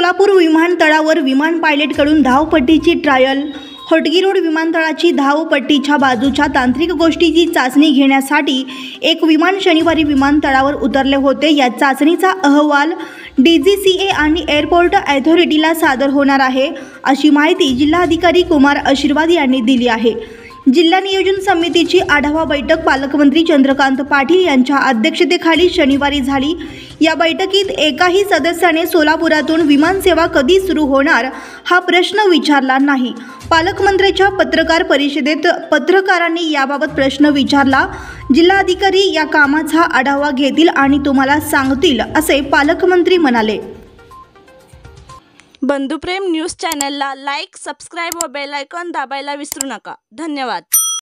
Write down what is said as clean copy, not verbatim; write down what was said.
सोलापूर विमानतळावर विमान पायलटकडून धावपट्टीची trial. Hotgi road विमानतळाची धावपट्टीच्या बाजूच्या तांत्रिक गोष्टीची चाचणी घेण्यासाठी एक विमान शनिवारी विमानतळावर उतरले होते। या चाचणीचा अहवाल DGCA आणि एअरपोर्ट अथॉरिटीला सादर होणार आहे, अशी माहिती जिल्हाधिकारी कुमार आशीर्वाद यांनी दिली आहे। जिल्हा नियोजन समितीची आढावा बैठक पालकमंत्री चंद्रकांत पाटील यांच्या अध्यक्षतेखाली शनिवारी झाली। या बैठकीत एकाही सदस्याने सोलापुरातून विमान सेवा कधी सुरू होणार हा प्रश्न विचारला नाही। पालकमंत्र्यांच्या पत्रकार परिषदेत पत्रकारांनी याबाबत प्रश्न विचारला। जिल्हाधिकारी या कामाचा आढावा घेतील आणि तुम्हाला सांगतील, असे पालकमंत्री म्हणाले। बंधुप्रेम न्यूज चॅनलला लाईक, सबस्क्राइब व बेल आयकॉन दाबायला विसरू नका। धन्यवाद।